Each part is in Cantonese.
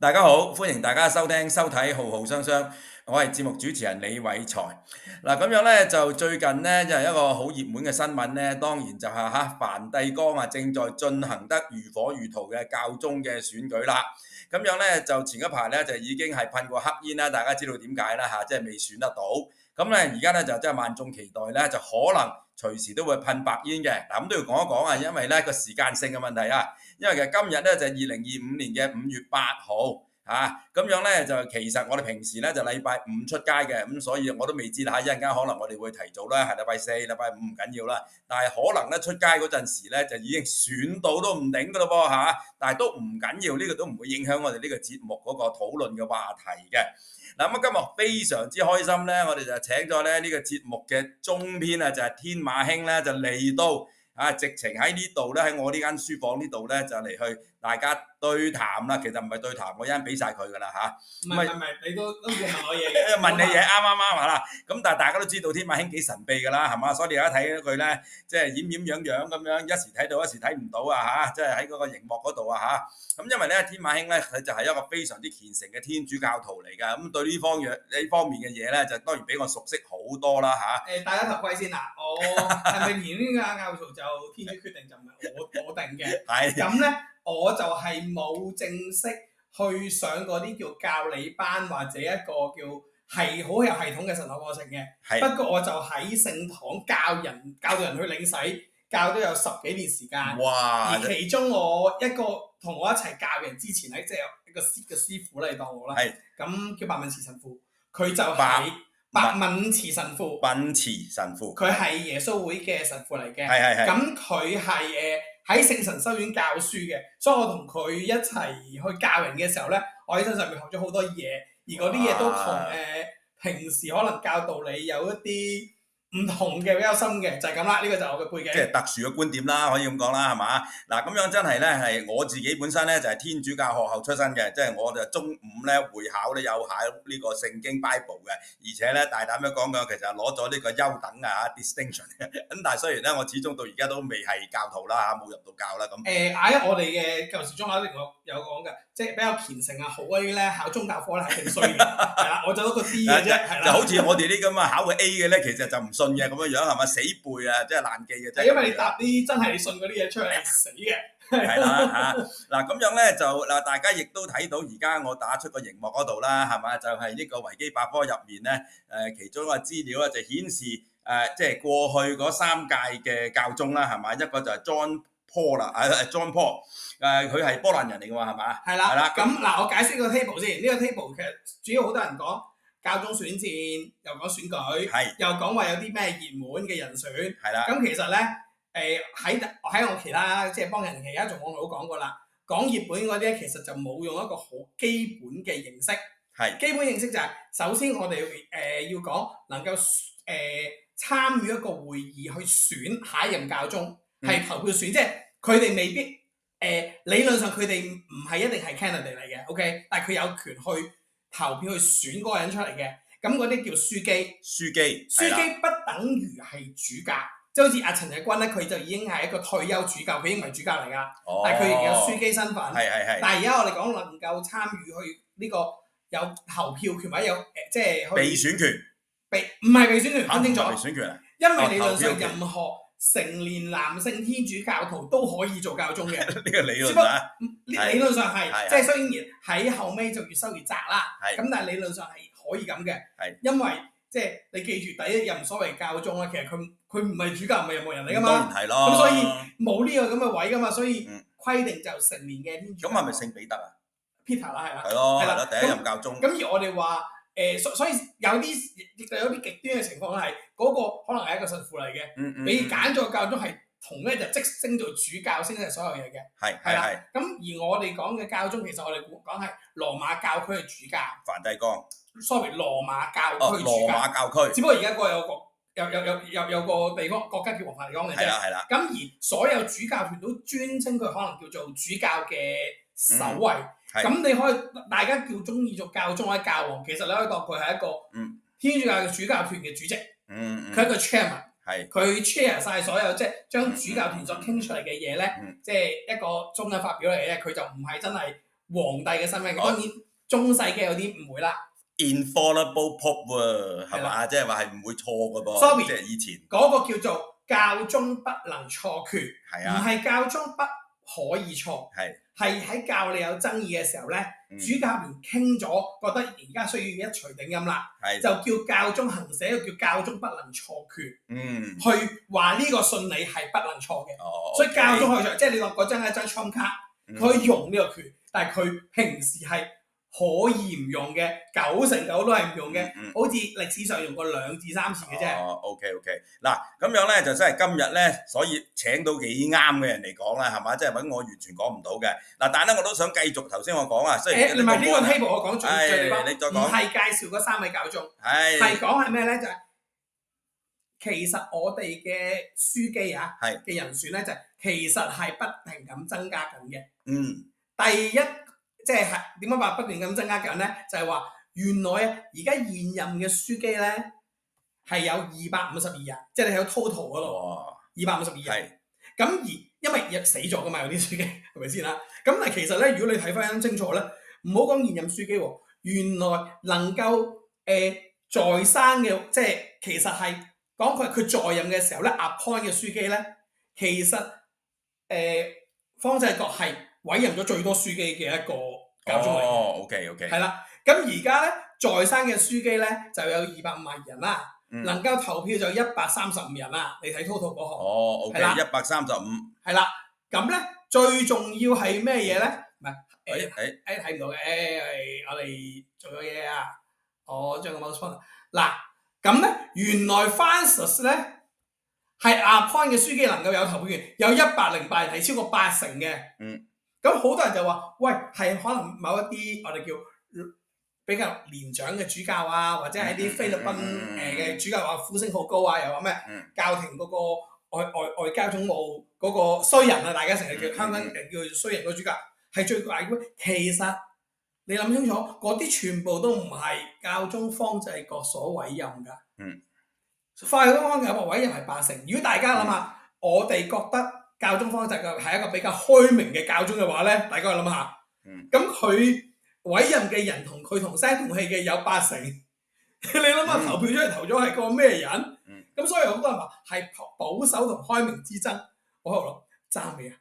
大家好，歡迎大家收聽收睇《浩浩雙雙》，我係節目主持人李偉才。嗱，咁樣咧就最近咧就係一個好熱門嘅新聞咧，當然就係梵蒂岡啊正在進行得如火如荼嘅教宗嘅選舉啦。咁樣咧就前一排咧就已經係噴過黑煙啦，大家知道點解啦嚇，即係未選得到。咁咧而家咧就真係萬眾期待咧，就可能隨時都會噴白煙嘅。嗱，咁都要講一講啊，因為咧個時間性嘅問題啊。因為其實今日咧就係2025年嘅5月8號咁樣咧就其實我哋平時咧就禮拜五出街嘅，咁所以我都未知啦，一陣間可能我哋會提早啦，係禮拜四、禮拜五唔緊要啦，但係可能咧出街嗰陣時咧就已經選到都唔定噶咯噃但係都唔緊要，呢個都唔會影響我哋呢個節目嗰個討論嘅話題嘅。嗱咁今日非常之開心咧，我哋就請咗咧呢個節目嘅中編啊，就係天馬兄咧就嚟到。直情喺呢度咧，喺我呢間書房呢度咧，就嚟去大家對談啦。其實唔係對談，我一陣俾晒佢噶啦唔係，你都要問我嘢嘅。問你嘢啱啦。咁但係大家都知道天馬兄幾神秘噶啦，係嘛？所以你而家睇到佢咧，即係掩樣咁樣，一時睇到一時睇唔到即係喺嗰個熒幕嗰度咁因為咧，天馬兄咧佢就係一個非常之虔誠嘅天主教徒嚟㗎。咁對呢方面嘅嘢咧，就當然比我熟悉好多啦戴咗頭盔先啦，我係咪連呢個教徒就天主決定就唔係我定嘅？係咁咧，我就係冇正式去上嗰啲叫教理班或者一個叫係好有系統嘅神學課程嘅。不過我就喺聖堂教導人去領洗，教都有10幾年時間。哇！而其中我一個同我一齊教人之前咧，即係一個師傅嚟當我啦。咁叫白敏慈神父，佢就係白敏慈神父。佢係耶穌會嘅神父嚟嘅。咁佢係喺聖神修院教書嘅，所以我同佢一齊去教人嘅時候咧，我喺身上面學咗好多嘢，而嗰啲嘢都同平時可能教導你有一啲唔同嘅比較深嘅，就係咁啦。呢個就係我嘅背景，即係特殊嘅觀點啦，可以咁講啦，係嘛？嗱，咁樣真係咧，係我自己本身咧就係天主教學校出身嘅，即係我就中五咧會考咧有考呢個聖經 Bible 嘅，而且咧大膽咁講其實攞咗呢個優等distinction 咁但係雖然咧我始終到而家都未係教徒啦冇入到教啦咁。喺我哋嘅舊時中學一定有講嘅，即係比較虔誠好嗰啲咧考宗教科咧係一定衰嘅，係啦，我就得個 D 嘅啫，係啦。就好似我哋啲咁考個 A 嘅咧，其實就唔信嘅咁樣係咪？死背即係爛記嘅。係因為你答啲真係你信嗰啲嘢出嚟死嘅。係啦嗱咁樣咧就嗱，大家亦都睇到而家我打出個熒幕嗰度啦，係嘛？就係呢個維基百科入面咧其中一個資料就顯示即係過去嗰3屆嘅教宗啦，係嘛？一個就係 John Paul 啦，John Paul 佢係波蘭人嚟嘅喎，係嘛？係啦。咁嗱，我解釋個 table 先。呢個 table 其實主要好多人講教宗選戰，又講選舉，又講話有啲咩熱門嘅人選。係啦。咁其實咧喺我其他即係幫人其他做網絡都講過啦，講熱門嗰啲咧其實就冇用一個好基本嘅形式。基本形式就係首先我哋要講能夠參與一個會議去選下一任教宗，係投票選，即係佢哋未必理論上佢哋唔係一定係 candidate 嚟嘅 ，OK， 但係佢有權去投票去選嗰個人出嚟嘅，咁嗰啲叫書記不等於係主教，即係好似阿陳日君咧，佢就已經係一個退休主教，佢已經唔係主教嚟㗎，但係佢仍有書記身份。但係而家我哋講能夠參與去呢個有投票權或者有即係被選權，唔係被選權，分清楚。被選權因為理論上任何成年男性天主教徒都可以做教宗嘅，呢個理論理論上係，即係雖然喺後尾就越收越窄啦，咁但係理論上係可以咁嘅，因為即係你記住第一任所謂教宗咧，其實佢唔係主教，唔係任何人嚟噶嘛，當然係咯，咁所以冇呢個咁嘅位噶嘛，所以規定就成年嘅天主教。咁係咪聖彼得啊 ？Peter 啦，係啦，係咯，第一任教宗。咁而我哋話。所以有啲極端嘅情況係嗰個可能係一個神父嚟嘅，你揀咗個教宗係同咧就即升做主教，升晒所有嘢嘅，係啦。咁而我哋講嘅教宗，其實我哋講係羅馬教區嘅主教。梵蒂岡 ，sorry，羅馬教區主教。羅馬教區。只不過而家個有個地方國家叫梵蒂岡嘅啫。係啦。咁而所有主教團都尊稱佢可能叫做主教嘅首位。咁你可以大家叫中意做教宗或者教皇，其實你可以當佢係一個天主教嘅主教團嘅主席，佢係一個 chairman，佢 chair 晒所有即係將主教團所傾出嚟嘅嘢咧，即係一個中嘅發表嚟嘅，佢就唔係真係皇帝嘅身份嘅。當然中世紀有啲唔會啦。Infallible Pope 喎，係嘛？即係話係唔會錯嘅噃。Sorry，即係以前嗰個叫做教宗不能錯決，唔係教宗不可以錯，係喺教理有爭議嘅時候咧，主教聯傾咗，覺得而家需要一錘定音啦，就叫教宗行使一個叫教宗不能錯決，去話呢個信理係不能錯嘅，所以教宗可以錯，即係你落嗰張係一張槍卡，佢可以用呢個權，但係佢平時係可以唔用嘅，9成9都係唔用嘅，好似歷史上用過2至3次嘅啫。OK， 嗱咁樣咧就真係今日咧，所以請到幾啱嘅人嚟講啦，係嘛？即係揾我完全講唔到嘅。嗱，但係咧我都想繼續頭先我講啊，雖然唔係呢個 table 我講最你再講，唔係介紹嗰3位教宗，係講係咩咧？就係其實我哋嘅書記啊嘅人選咧，就係其實係不停咁增加緊嘅。第一。即係點樣話不斷咁增加緊咧？就係話原來啊，而家現任嘅書記咧係有252人，即係你喺 total 嗰度252人。咁而因為死咗噶嘛，有啲書記係咪先啦？咁但係其實咧，如果你睇翻清楚咧，唔好講現任書記喎，原來能夠在生嘅，即係其實係講佢在任嘅時候咧 appoint 嘅書記咧，其實方濟各係委任咗最多書記嘅一個教宗嚟嘅。OK。係啦，咁而家咧在生嘅書記咧就有252人啦，能夠投票就135人啦。你睇 total 嗰行。OK， 135。係啦，咁咧最重要係咩嘢咧？唔係睇唔到嘅，我哋做咗嘢啊！我將個 mouse point 嗱，咁咧原來 Francis 咧係 appoint 嘅書記能夠有投票權，有108人係超過80成嘅。咁好多人就話：喂，係可能某一啲我哋叫比較年長嘅主教啊，或者係啲菲律賓嘅主教話呼聲好高啊，又話咩教廷嗰個外交總務嗰個衰人啊，大家成日叫香港人叫衰人個主教係最怪嘅。其實你諗清楚，嗰啲全部都唔係教宗方濟各所委任㗎。方濟各委任係80成。如果大家諗下，我哋覺得教宗方濟各係一個比較開明嘅教宗嘅話咧，大家諗下，咁佢委任嘅人同佢同聲同氣嘅有80成，你諗下投票出嚟投咗係個咩人？咁所以好多人話係保守同開明之爭。我喺度諗爭未啊？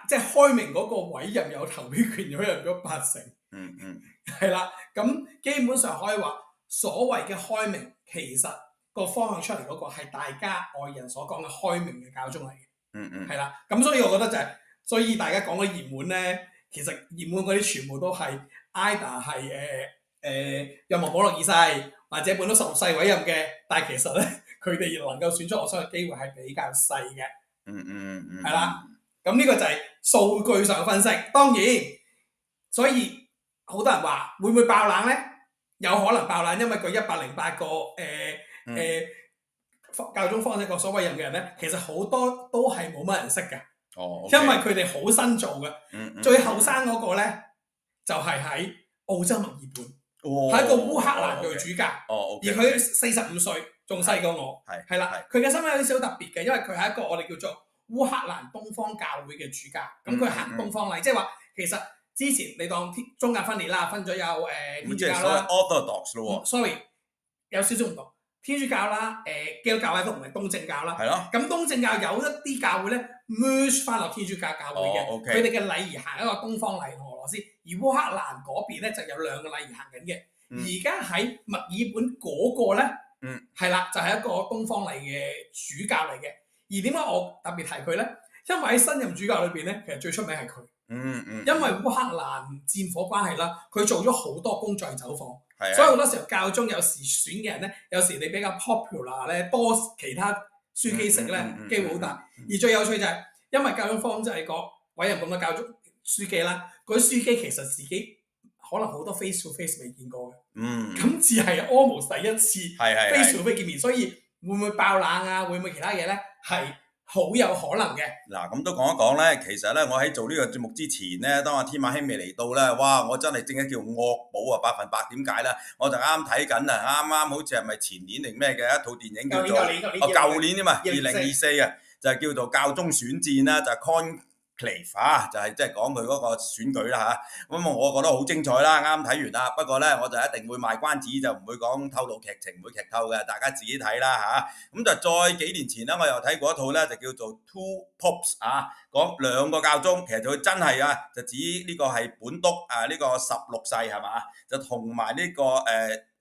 即係開明嗰個委任有投票權，委任咗80成。係啦，咁基本上可以話所謂嘅開明，其實個方向出嚟嗰個係大家外人所講嘅開明嘅教宗嚟嘅。係啦，咁所以我覺得就係，所以大家講嘅熱門咧，其實熱門嗰啲全部都係 either 係若望保祿2世或者本篤16世委任嘅，但係其實咧佢哋能夠選出我相信機會係比較細嘅。係啦，咁呢個就係數據上分析。當然，所以好多人話會唔會爆冷咧？有可能爆冷，因為佢108個教宗方濟各所委任嘅人咧，其實好多都係冇乜人識嘅。因為佢哋好新做嘅。最後生嗰個咧就係喺澳洲墨爾本，係一個烏克蘭嘅主教。而佢45歲，仲細過我。係啦，佢嘅身份有啲少特別嘅，因為佢係一個我哋叫做烏克蘭東方教會嘅主教。咁佢行東方禮，即係話其實之前你當宗教分裂啦，分咗有天主教啦 ，Orthodox 咯。Sorry， 有少少唔同。天主教啦，基督教咧都唔係東正教啦。係咯。咁東正教有一啲教會咧 merge 翻落天主教教會嘅，佢哋嘅禮儀行一個東方禮同俄羅斯，而烏克蘭嗰邊咧就有2個禮儀行緊嘅。而家喺墨爾本嗰個咧，係啦，就係一個東方禮嘅主教嚟嘅。而點解我特別提佢咧？因為喺新任主教裏邊咧，其實最出名係佢。因為烏克蘭戰火關係啦，佢做咗好多工作走訪。所以好多時候教宗有時選嘅人咧，有時你比較 popular 咧，多其他書記食咧，機會好大。而最有趣就係，因為教宗方濟各委任咁多教宗書記啦，嗰啲書記其實自己可能好多 face to face 未見過嘅。咁只係 almost 第一次 face to face 見面，所以會唔會爆冷啊？會唔會其他嘢咧？係好有可能嘅。嗱，咁都講一講咧，其實咧，我喺做呢個節目之前咧，當阿天馬兄未嚟到咧，哇！我真係正一叫惡補啊，100%。點解咧？我就啱睇緊啊，啱好似係咪前年定咩嘅一套電影叫做舊年啫嘛，2024啊，就係叫做教宗選戰啦，就係 Cliff 啊，就係即係講佢嗰個選舉啦嚇。咁我覺得好精彩啦，啱睇完啦。不過咧，我就一定會賣關子，就唔會講透露劇情，唔會劇透嘅，大家自己睇啦嚇。咁就再幾年前咧，我又睇過一套咧，就叫做 Two Popes 啊，講兩個教宗，其實佢真係啊，就指呢個係本篤啊，呢個16世係嘛，就同埋呢個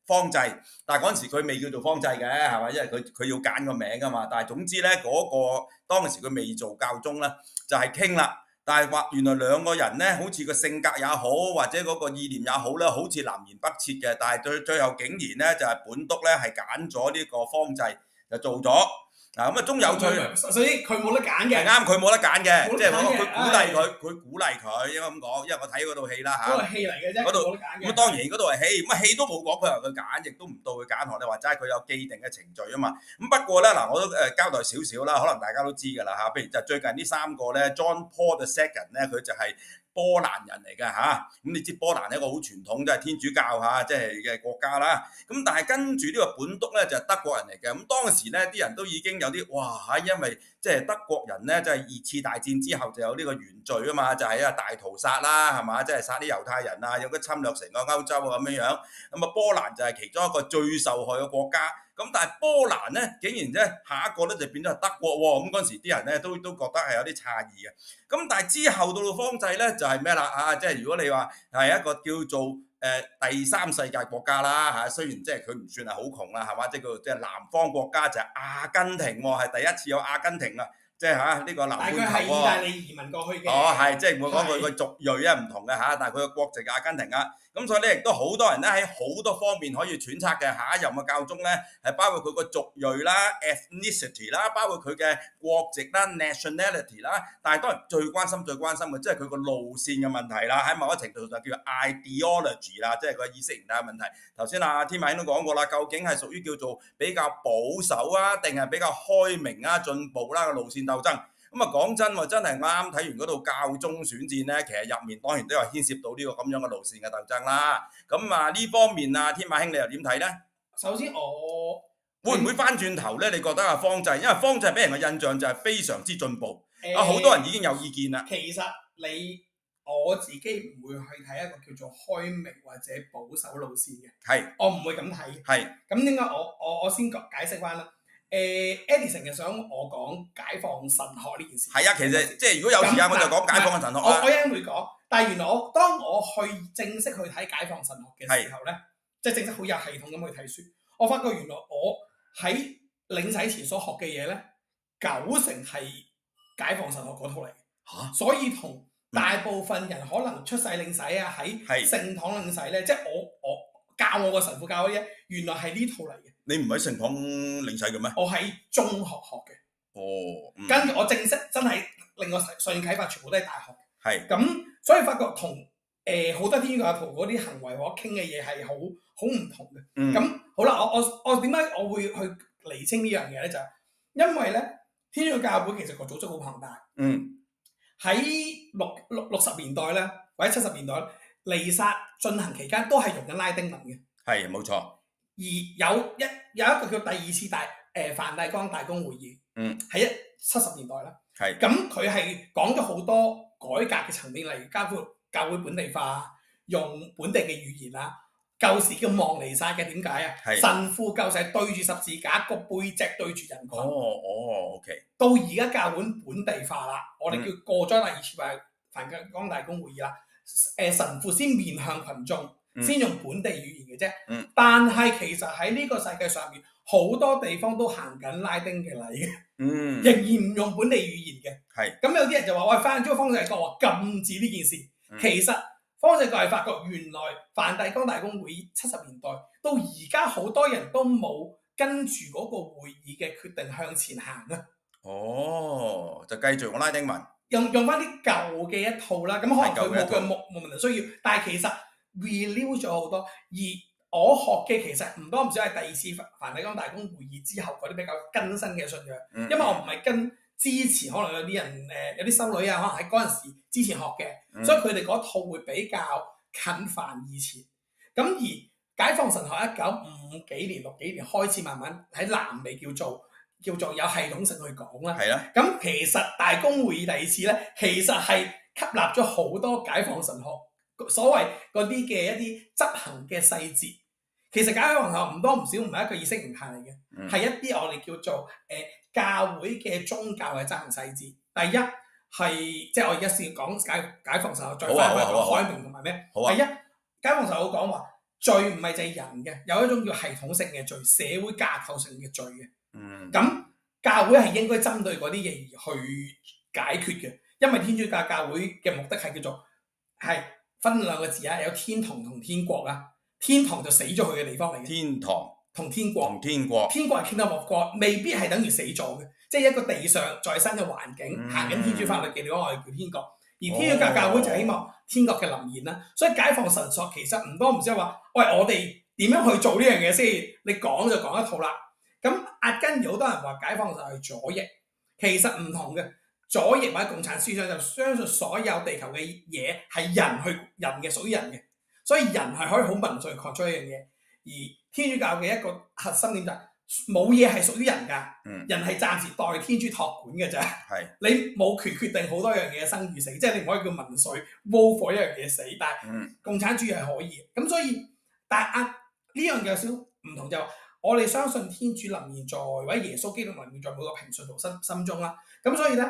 方濟，但係嗰陣時佢未叫做方濟嘅，係嘛？因為佢要揀個名噶嘛。但係總之咧，嗰個當時佢未做教宗咧，就係傾啦。但係話原來兩個人咧，好似個性格也好，或者嗰個意念也好咧，好似南轅北轍嘅。但係最後竟然咧，就係本篤咧係揀咗呢個方濟就做咗。嗱咁啊，中有趣，所以佢冇得揀嘅。啱，佢冇得揀嘅，即係佢鼓勵佢，應該咁講，因為我睇嗰套戲啦嚇。嗰個戲嚟嘅啫，嗰度冇得揀嘅。咁當然嗰度係戲，咁戲都冇講佢話佢揀，亦都唔到佢揀學你話齋，佢有既定嘅程序啊嘛。咁不過咧嗱，我都交代少少啦，可能大家都知㗎啦嚇。譬如就最近呢3個咧 ，John Paul II 咧，佢就係波蘭人嚟嘅嚇，咁你知波蘭係一個好傳統，即係天主教嚇，即係嘅國家啦。咁但係跟住呢個本篤咧就係德國人嚟嘅。咁當時咧啲人都已經有啲哇，因為即係德國人咧，即係2次大戰之後就有呢個原罪啊嘛，就係一個大屠殺啦，係嘛，即係殺啲猶太人啊，有啲侵略成個歐洲啊咁樣樣。咁啊波蘭就係其中一個最受害嘅國家。咁但係波蘭咧，竟然咧下一個咧就變咗係德國喎。咁嗰陣時啲人咧都覺得係有啲詫異嘅。咁但係之後到方濟咧就係咩啦啊？即係如果你話係一個叫做第3世界國家啦嚇，雖然即係佢唔算係好窮啦，係嘛？即係南方國家就係阿根廷喎，係第一次有阿根廷啊！即係嚇呢個南半球喎。但係佢係意大利移民過去嘅。哦，係，即係我講佢個族裔啊唔同嘅嚇，但係佢嘅國籍係阿根廷啊。咁所以咧亦都好多人咧喺好多方面可以揣測嘅下一任嘅教宗咧，係包括佢個族裔啦、ethnicity 啦，包括佢嘅國籍啦、nationality 啦。但係當然最關心嘅，即係佢個路線嘅問題啦。喺某一程度上叫做 ideology 啦，即係個意識形態嘅問題。頭先阿天馬兄都講過啦，究竟係屬於叫做比較保守啊，定係比較開明啊、進步啦嘅路線鬥爭？咁啊講真喎，真係啱睇完嗰套教宗選戰咧，其實入面當然都有牽涉到呢個咁樣嘅路線嘅鬥爭啦。咁啊呢方面啊，天馬兄你又點睇咧？首先我會唔會翻轉頭咧？你覺得啊方濟，因為方濟俾人嘅印象就係非常之進步，好多人已經有意見啦。其實我自己唔會去睇一個叫做開明或者保守路線嘅。係，我唔會咁睇。係。咁點解我先解釋翻啦？Eddie 成日想我講解放神學呢件事。係啊，其實即係如果有時間我就講解放嘅神學啦。我一陣會講，但係原來當我去正式去睇解放神學嘅時候咧，即係正式好有系統咁去睇書，我發覺原來我喺領洗前所學嘅嘢咧，90%係解放神學嗰套嚟。嚇！所以同大部分人可能出世領洗啊，喺聖堂領洗咧，即係我教我個神父教嗰啲，原來係呢套嚟嘅。你唔喺聖堂領洗嘅咩？我喺中學學嘅。哦。跟住我正式真係令我信啟發，全部都係大學。係。咁所以發覺同好多天主教徒嗰啲行為或者傾嘅嘢係好唔同嘅。嗯。咁好啦，我點解我會去釐清呢樣嘢咧？就係因為咧，天主教會其實個組織好龐大。嗯。喺60年代咧，或者70年代，彌撒進行期間都係用緊拉丁文嘅。係，冇錯。而有一個叫第2次梵蒂岡大公會議，喺70年代啦。係。咁佢係講咗好多改革嘅層面，例如包括教會本地化，用本地嘅語言啦。舊時叫望彌撒嘅，點解啊？神父舊時係對住十字架，個背脊對住人群。OK。到而家教會本地化啦，我哋叫過咗第2次梵蒂岡大公會議啦。神父先面向群眾，先用本地語言嘅啫。但係其實喺呢個世界上面，好多地方都行緊拉丁嘅禮嘅。仍然唔用本地語言嘅。係。咁有啲人就話：喂，翻咗方濟各話禁止呢件事。其實方濟各係發覺原來梵蒂岡大公會議70年代到而家好多人都冇跟住嗰個會議嘅決定向前行啊！哦，就繼續用拉丁文，用翻啲舊嘅一套啦。咁可能佢冇問題需要，但係其實 renew 咗好多。而我學嘅其實唔多唔少係第2次梵蒂岡大公會議之後嗰啲比較更新嘅信仰，因為我唔係跟之前可能有啲人有啲修女啊，可能喺嗰陣時之前學嘅，所以佢哋嗰套會比較近梵以前。咁而解放神學1950幾年、60幾年開始慢慢喺南美叫做叫做有系統性去講啦。係啦。咁其實大公會議第二次咧，其實係吸納咗好多解放神學所謂嗰啲嘅一啲執行嘅細節。其實解放神學唔多唔少唔係一個意識形態嚟嘅，係一啲我哋叫做教會嘅宗教嘅執行細節。第一係即係我而家先講解放神學，再翻去講開明同埋咩？第一解放神學講話罪唔係就係人嘅，有一種叫系統性嘅罪，社會架構性嘅罪嘅。咁教會係應該針對嗰啲嘢而去解決嘅，因為天主教會嘅目的係叫做係分兩個字啊，有天堂同天國啊。天堂就死咗佢嘅地方嚟嘅，天堂同天國，天國係 Kingdom of God，未必係等於死咗嘅，即係一個地上在生嘅環境，行緊天主法律嘅地方，我哋叫天國。而天主教會就希望天國嘅臨現啦，所以解放神學其實唔多唔少話，喂，我哋點樣去做呢樣嘢先？你講就講一套啦。咁壓根而好多人話解放神學係左翼，其實唔同嘅。左翼或者共產思想就相信所有地球嘅嘢係人嘅，屬於人嘅。所以人係可以好民粹擴出一樣嘢，而天主教嘅一個核心點就係冇嘢係屬於人㗎，人係暫時代天主託管嘅咋。你冇權決定好多樣嘢生與死，即係你唔可以叫民粹 vote for 一樣嘢死，但係共產主義係可以嘅。咁所以，但係呢樣有少少唔同就係話，我哋相信天主臨現在或者耶穌基督臨現在每個平信徒心中啦。咁所以咧，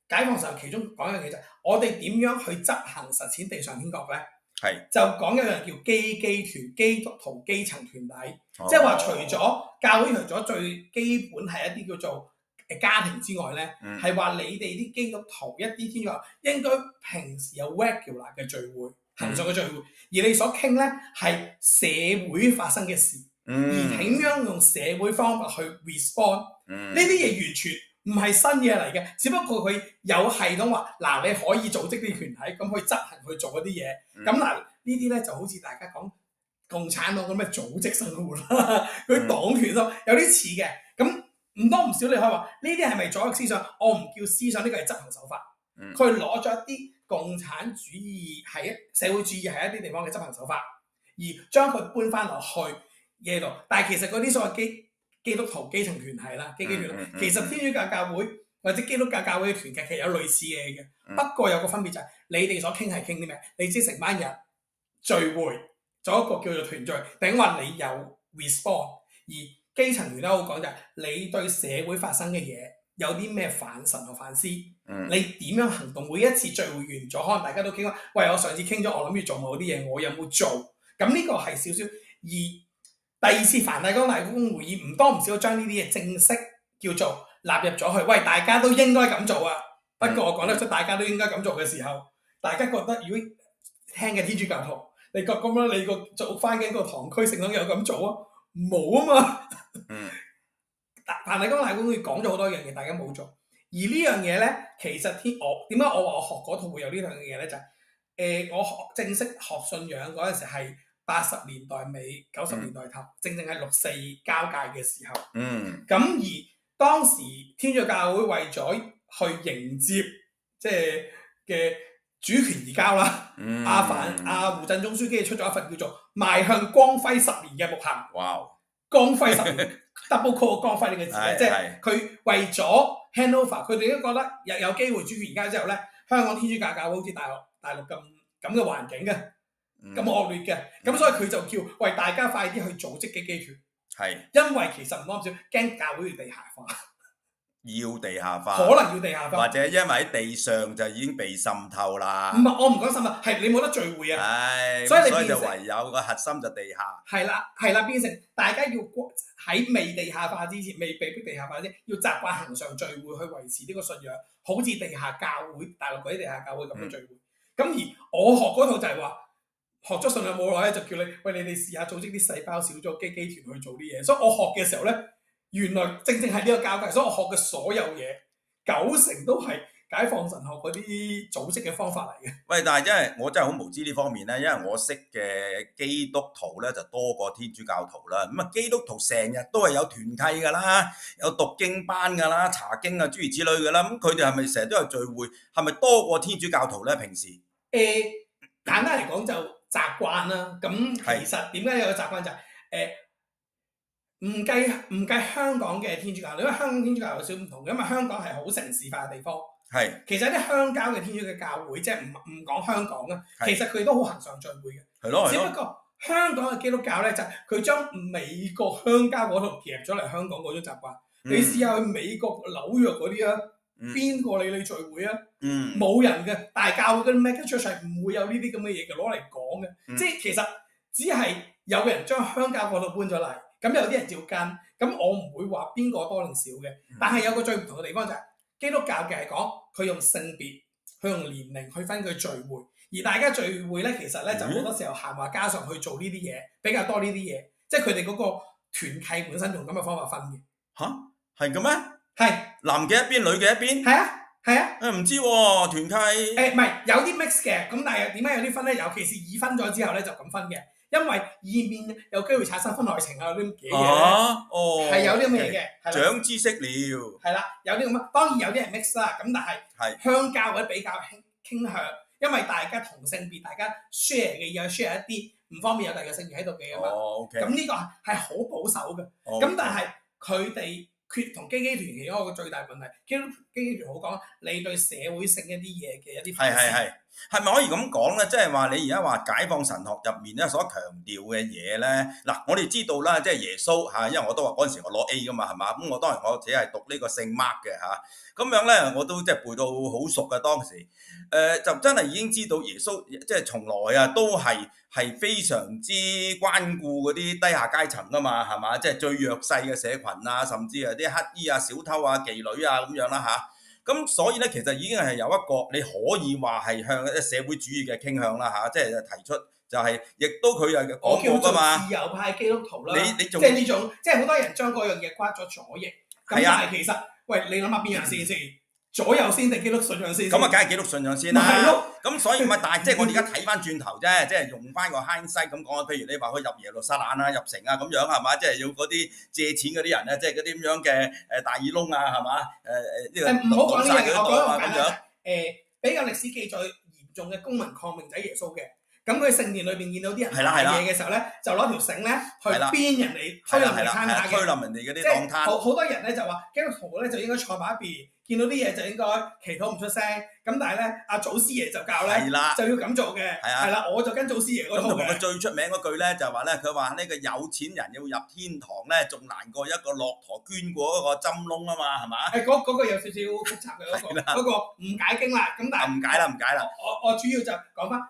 解放神學其中講一樣嘢就係我哋點樣去執行實踐地上天國咧？就講一樣叫基督徒基層團體，即係話除咗教會除咗最基本係一啲叫做家庭之外咧，係話你哋啲基督徒一啲天主教應該平時有 regular 嘅聚會，恆常嘅聚會，而你所傾咧係社會發生嘅事，而點樣用社會方法去 respond，呢啲嘢完全唔係新嘢嚟嘅，只不過佢有系統話，嗱，你可以組織啲團體咁去執行去做嗰啲嘢。咁嗱呢啲咧就好似大家講共產黨咁嘅組織生活啦，佢黨權咯，有啲似嘅。咁唔多唔少你可以話呢啲係咪左翼思想？我唔叫思想，呢個係執行手法。佢攞咗一啲共產主義係社會主義係一啲地方嘅執行手法，而將佢搬翻落去嘢度。但係其實嗰啲所謂基督徒基層團體啦，基團體，其實天主教教會或者基督教教會嘅團契其實有類似嘅嘢嘅，不過有個分別就係你哋所傾係傾啲咩？你知成班人聚會做一個叫做團聚，定話你有 respond， 而基層團體好講就係你對社會發生嘅嘢有啲咩反神同反思，你點樣行動？每一次聚會完咗，可能大家都傾話，喂，我上次傾咗，我諗住做某啲嘢，我有冇做？咁呢個係少少第二次梵蒂岡大公會議唔多唔少將呢啲嘢正式叫做納入咗去，喂，大家都應該咁做啊！不過我講得出大家都應該咁做嘅時候，大家覺得如果聽嘅天主教徒，你覺咁樣你個做翻緊個堂區聖堂有咁做啊？冇啊嘛！梵蒂岡大公會議講咗好多樣嘢，大家冇做。而呢樣嘢咧，其實我點解我話我學嗰套會有呢樣嘢咧？就係我正式學信仰嗰陣時係80年代尾90年代頭，正係6·4交界嘅時候。咁而當時天主教會為咗去迎接即係嘅主權移交啦，胡振中書記出咗一份叫做《邁向光輝10年》嘅牧行。哇！光輝10年，double call 光輝呢個字咧，即係佢為咗 handover，佢哋都覺得有機會主權移交之後咧，香港天主教教會好似大陸咁嘅環境嘅。咁惡劣嘅，咁所以佢就叫喂大家快啲去組織基團，因為其實唔多唔少驚教會要地下化，要地下化，可能要地下化，或者因為喺地上就已經被滲透啦。唔係，我唔講滲透，係你冇得聚會啊。所以就唯有個核心就地下。係啦，變成大家要喺未地下化之前，未被逼地下化之前，要習慣恆常聚會去維持呢個信仰，好似地下教會、大陸嗰啲地下教會咁嘅聚會。咁而我學嗰套就係話。學咗信仰冇耐咧，就叫你喂，你哋試下組織啲細胞小組基團去做啲嘢。所以我學嘅時候咧，原來正係呢個交界。所以我學嘅所有嘢90%都係解放神學嗰啲組織嘅方法嚟嘅。喂，但係因為我真係好無知呢方面咧，因為我識嘅基督徒咧就多過天主教徒啦。咁啊，基督徒成日都係有團契㗎啦，有讀經班㗎啦，查經啊諸如此類㗎啦。咁佢哋係咪成日都有聚會？係咪多過天主教徒咧？平時？簡單嚟講就習慣啦，咁其實點解有個習慣就係唔計香港嘅天主教，因為香港天主教有少唔同嘅，因為香港係好城市化嘅地方。係。其實啲鄉郊嘅天主嘅教會，即係唔講香港啊，其實佢都好恆常聚會嘅。係咯。只不過香港嘅基督教咧，就係佢將美國鄉郊嗰度夾咗嚟香港嗰種習慣。你試下去美國紐約嗰啲啊，邊個理你聚會啊？冇人嘅，大教會嗰啲 mega church 係唔會有呢啲咁嘅嘢嘅攞嚟講嘅。即係其實只係有個人將鄉郊嗰度搬咗嚟，咁有啲人照跟，咁我唔會話邊個多定少嘅。但係有個最唔同嘅地方就係基督教嘅係講佢用性別、佢用年齡去分佢聚會，而大家聚會咧其實咧就好多時候閒話家常去做呢啲嘢，比較多呢啲嘢，即係佢哋嗰個團契本身用咁嘅方法分嘅。嚇？係咁咩？係男嘅一邊，女嘅一邊。係啊。唔知喎團契。唔係有啲 mix 嘅，咁但係點解有啲分咧？尤其是已婚咗之後咧就咁分嘅，因為以免有機會產生婚外情啊嗰啲嘅嘢係有啲咁嘅嘢嘅。長知識了。係啦，有啲咁啊，當然有啲係 mix 啦，咁但係鄉郊或者比較傾向，因為大家同性別，大家 share 嘅嘢 share 一啲唔方便有第二個性別喺度嘅嘛。咁呢個係好保守嘅。咁但係佢哋同基團其中一個最大問題，基團好講你對社會性一啲嘢嘅一啲反思。係咪可以咁講咧？即係話你而家話解放神學入面咧所強調嘅嘢咧，嗱我哋知道啦，即係耶穌嚇，因為我都話嗰陣時我攞 A 噶嘛，係嘛？咁我當然我只係讀呢個聖 Mark 嘅嚇，咁樣咧我都即係背到好熟嘅當時，就真係已經知道耶穌即係從來啊都係非常之關顧嗰啲低下階層噶嘛，係嘛？即係最弱勢嘅社群啊，甚至係啲乞衣啊、小偷啊、妓女啊咁樣啦嚇。咁所以咧，其實已經係有一個你可以話係向一社會主義嘅傾向啦嚇，即係提出就係，亦都佢又講過噶嘛。自由派基督徒啦，你即係呢種，即係好多人將嗰樣嘢瓜咗左翼。咁但係其實，喂，你諗下邊樣先？左右先定基督信仰先？咁啊，梗係基督信仰先啦。係咯。咁所以咪但係即係我哋而家睇翻轉頭啫，即係用翻個 hindsight 咁講啊。譬如你話佢入耶路撒冷啊、入城啊咁樣係嘛？即係要嗰啲借錢嗰啲人咧，即係嗰啲咁樣嘅大耳窿啊係嘛？呢個唔好講呢樣嘢，我講咁樣。比較歷史記載嚴重嘅公民抗命就係耶穌嘅。咁佢聖殿裏邊見到啲人買嘢嘅時候咧，就攞條繩咧去鞭人哋，推人哋攤下嘅。推冧人哋嗰啲檔攤。好多人咧就話基督徒咧就應該坐埋一邊，見到啲嘢就應該祈禱唔出聲。咁但係咧，阿祖師爺就教咧，就要咁做嘅。係啦，我就跟祖師爺嗰套嘅。咁同埋佢最出名嗰句咧就係話咧，佢話呢個有錢人要入天堂咧，仲難過一個駱駝捐過嗰個針窿啊嘛，係嘛？嗰個有少少複雜嘅嗰個唔解經啦。咁但係唔解啦。我主要就講翻。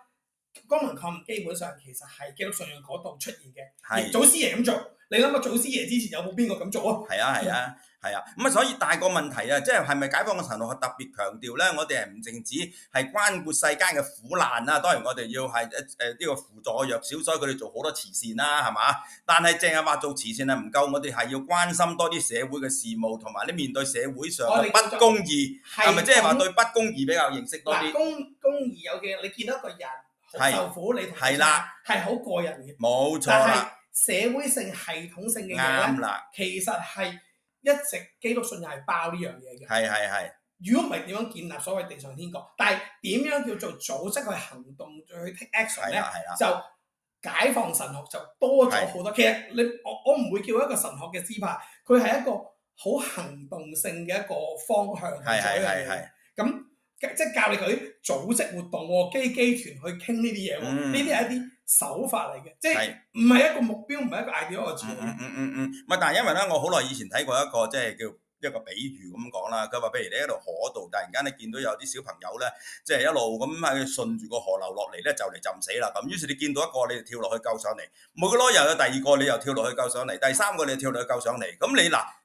公民抗命基本上其實係基督信仰嗰度出現嘅，祖師爺咁做，你諗下祖師爺之前有冇邊個咁做啊？係啊，咁啊所以大個問題啊，即係咪解放嘅神學特別強調咧？我哋係唔淨止係關顧世間嘅苦難啊，當然我哋要係呢個輔助弱小，所以佢哋做好多慈善啦，係嘛？但係淨係話做慈善係唔夠，我哋係要關心多啲社會嘅事務，同埋你面對社會上嘅不公義，係咪即係話對不公義比較認識多啲？公義有嘅，你見到一個人。受苦，你同佢係好過人嘅，冇錯啦。但係社會性、系統性嘅嘢咧，其實係一直基督信仰係包呢樣嘢嘅。係。如果唔係點樣建立所謂地上天國？但係點樣叫做組織去行動、去 take action 咧？就解放神學就多咗好多。其實我唔會叫一個神學嘅支派，佢係一個好行動性嘅一個方向去做一樣嘢。咁即係教你佢啲組織活動喎，基團去傾呢啲嘢喎，呢啲係一啲手法嚟嘅，即係唔係一個目標，唔係一個 ideology。咪但係因為咧，我好耐以前睇過一個即係叫一個比喻咁講啦。佢話譬如你喺度河度，突然間你見到有啲小朋友咧，即係一路咁係順住個河流落嚟咧，就嚟浸死啦。咁於是你見到一個，你就跳落去救上嚟；冇個咯，又有第二個，你又跳落去救上嚟；第三個你跳落去救上嚟。咁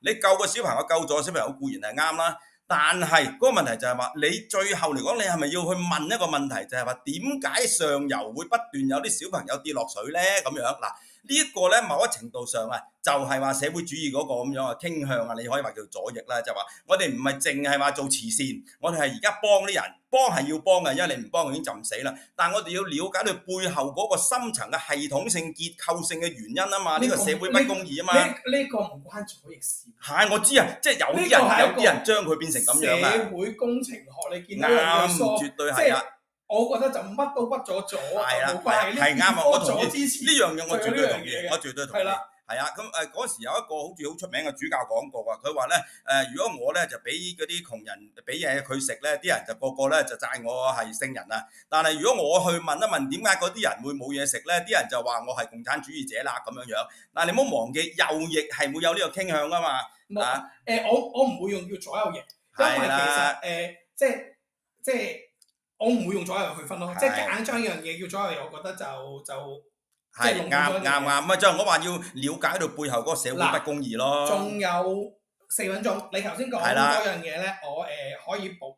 你救個小朋友，救咗小朋友固然係啱啦。但係嗰個問題就係話，你最後嚟講，你係咪要去問一個問題，就係話點解上游會不斷有啲小朋友跌落水咧？咁樣嗱，呢一個咧，某一程度上啊，就係話社會主義嗰個咁樣嘅傾向啊，你可以話叫左翼啦，就係話我哋唔係淨係話做慈善，我哋係而家幫啲人，幫係要幫嘅，因為你唔幫佢已經浸死啦。但係我哋要了解佢背後嗰個深層嘅系統性、結構性嘅原因啊嘛，呢個社會不公義啊嘛。呢個唔關左翼事。係，我知啊，即係有啲人將佢變成咁樣啊。社會工程學你見到嘅疏，絕對係啊。我覺得就乜都屈咗左，係啦，係啱啊！我同意呢樣嘢，我絕對同意，我絕對同意。係啦，係啊，咁嗰時有一個好似好出名嘅主教講過啊，佢話咧如果我咧就俾嗰啲窮人俾嘢佢食咧，啲人就個個咧就讚我係聖人啊。但係如果我去問一問點解嗰啲人會冇嘢食咧，啲人就話我係共產主義者啦咁樣樣。但係你唔好忘記右翼係會有呢個傾向噶嘛。我唔會用叫左右翼，因為其實即係我唔會用左右去分咯，即係夾硬將一樣嘢叫左右翼，我覺得就係啱啊！就我話要了解到背後嗰個社會不公義咯。仲有4分鐘，你頭先講嗰樣嘢咧，我可以補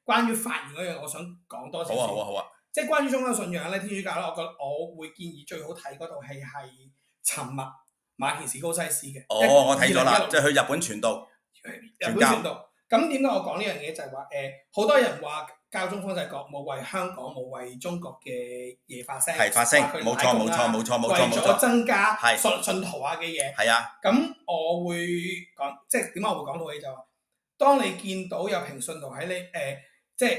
關於發言嗰樣，我想講多少少。好啊。即係關於宗教信仰咧，天主教咧，我會建議最好睇嗰套戲係《沉默》，馬田史高西斯嘅。我睇咗啦，即係去日本傳道。日本傳道。咁點解我講呢樣嘢就係話好多人話教宗方濟各冇為香港冇為中國嘅嘢發聲，係發聲，冇錯，為咗增加信徒啊嘅嘢。係啊。咁我會講，即係點解我會講套戲就話，當你見到有平信徒喺你即係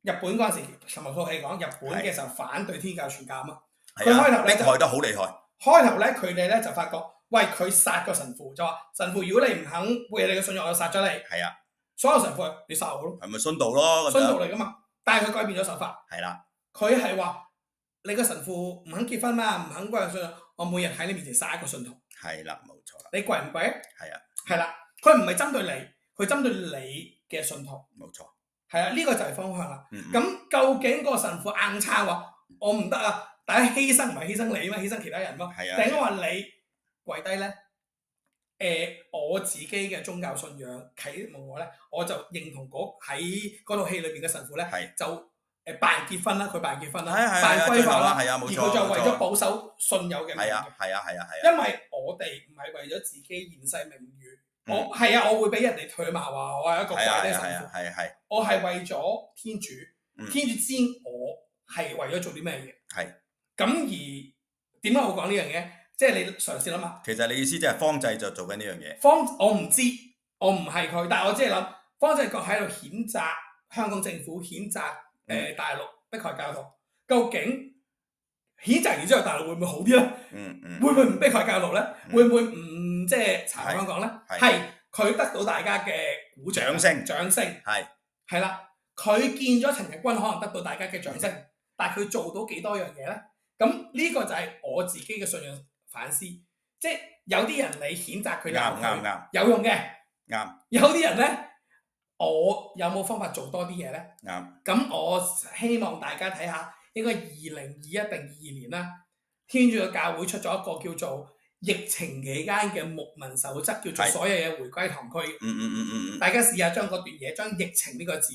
日本嗰陣時，尋日套戲講日本嘅時候反對天教傳教啊嘛。佢開頭咧就迫害得好厲害。開頭咧佢哋咧就發覺，喂，佢殺個神父就話神父，如果你唔肯背你嘅信仰，我就殺咗你。係啊。所有神父你殺我咯，係咪殉道咯？殉道嚟噶嘛，但係佢改變咗手法。係啦，佢係話你個神父唔肯結婚嘛，唔肯歸信仰，我每日喺你面前殺一個信徒。係啦，冇錯啦。你跪唔跪啊？係啊，係啦，佢唔係針對你，佢針對你嘅信徒。冇錯。係啊，呢個就係方向啦。咁究竟個神父硬撐話我唔得啊？大家犧牲唔係犧牲你嘛，犧牲其他人咯。係啊。定係話你跪低咧？我自己嘅宗教信仰啟蒙我咧，我就認同喺嗰套戲裏邊嘅神父咧，就扮結婚啦，佢扮結婚啦，扮歸化啦，而佢就為咗保守信友嘅名譽。係啊。因為我哋唔係為咗自己現世名譽，我會俾人哋唾罵話我係一個怪啲神父。我係為咗天主，天主知我係為咗做啲咩嘢。係。咁而點解我講呢樣嘢？即係你嘗試諗下，其實你意思即係方濟就做緊呢樣嘢。我唔知，我唔係佢，但係我只係諗方濟各喺度譴責香港政府，譴責大陸迫害教徒。究竟譴責完之後，大陸會唔會好啲咧？會唔會唔迫害教徒咧？會唔會唔即係查香港咧？係佢得到大家嘅鼓掌、掌聲。係啦，佢見咗陳日君可能得到大家嘅掌聲，但係佢做到幾多樣嘢咧？咁呢個就係我自己嘅信仰反思，即係有啲人你譴責佢啱有用嘅，有啲人咧，我有冇方法做多啲嘢咧？咁我希望大家睇下，應該2021定22年啦，天主嘅教會出咗一個叫做疫情期間嘅牧民守則，叫做所有嘢回歸堂區。大家試下將嗰段嘢，將疫情呢個字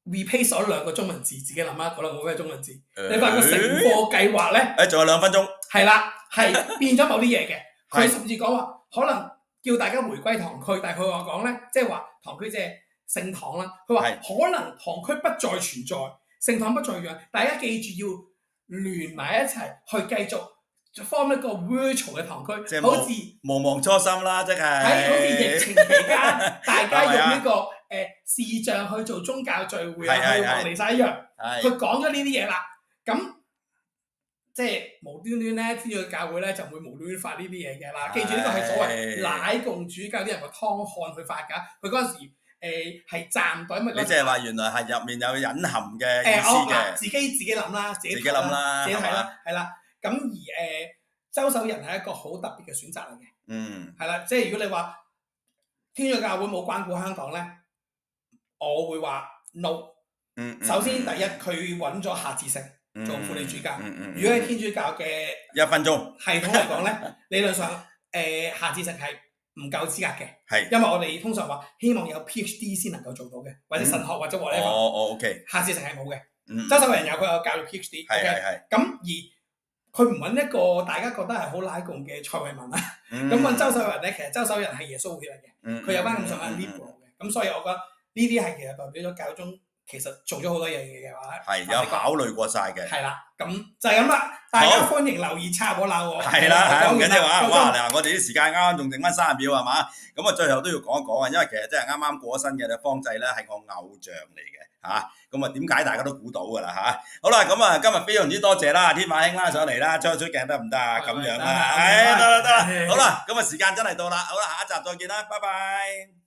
replace 咗2個中文字，自己諗下嗰兩個咩中文字？你發覺成課計劃咧？仲有2分鐘。係啦。係變咗某啲嘢嘅，佢甚至講話可能叫大家回歸堂區，但係佢話講咧，即係話堂區即係聖堂啦。佢話可能堂區不再存在，聖堂不再樣，大家記住要聯埋一齊去繼續 form 一個 virtual 嘅堂區，即係好似無忘初心啦，即係喺好似疫情期間，大家用呢個視像去做宗教聚會啊，去望彌撒一樣。佢講咗呢啲嘢啦，咁。即係無端端咧，天主教會咧就唔會無端端發呢啲嘢嘅啦。記住呢個係所謂乃共主教啲人個湯漢去發㗎。佢嗰陣時係站隊，你即係話原來係入面有隱含嘅意思嘅。自己諗啦，自己諗啦，自己睇啦，係啦。咁而周守仁係一個好特別嘅選擇嚟嘅。係啦，即係如果你話天主教會冇關顧香港咧，我會話 no。首先第一，佢揾咗夏志誠做輔理主教。如果喺天主教嘅1分鐘系統嚟講咧，理論上夏志誠係唔夠資格嘅，因為我哋通常話希望有 PhD 先能夠做到嘅，或者神學或者whatever。OK。夏志誠係冇嘅，周守仁有，佢有教育 PhD。係。咁而佢唔揾一個大家覺得係好拉共嘅蔡慧文啦，咁揾周守仁咧，其實周守仁係耶穌會嚟嘅，佢有翻咁上下 liberal嘅，咁所以我覺得呢啲係其實代表咗教宗其實做咗好多樣嘢嘅話，係有考慮過晒嘅。係啦，咁就係咁啦。大家歡迎留言插我鬧我。係啦，唔緊要啊！哇，嗱，我哋啲時間啱啱仲剩翻30秒係嘛？咁啊，最後都要講一講啊，因為其實真係啱啱過咗身嘅方濟咧係我偶像嚟嘅嚇。咁啊，點解大家都估到㗎啦嚇？好啦，咁啊，今日非常之多謝啦，天馬兄啦上嚟啦，出鏡得唔得啊？咁樣啦，得啦，好啦，咁啊，時間真係到啦，好啦，下一集再見啦，拜拜。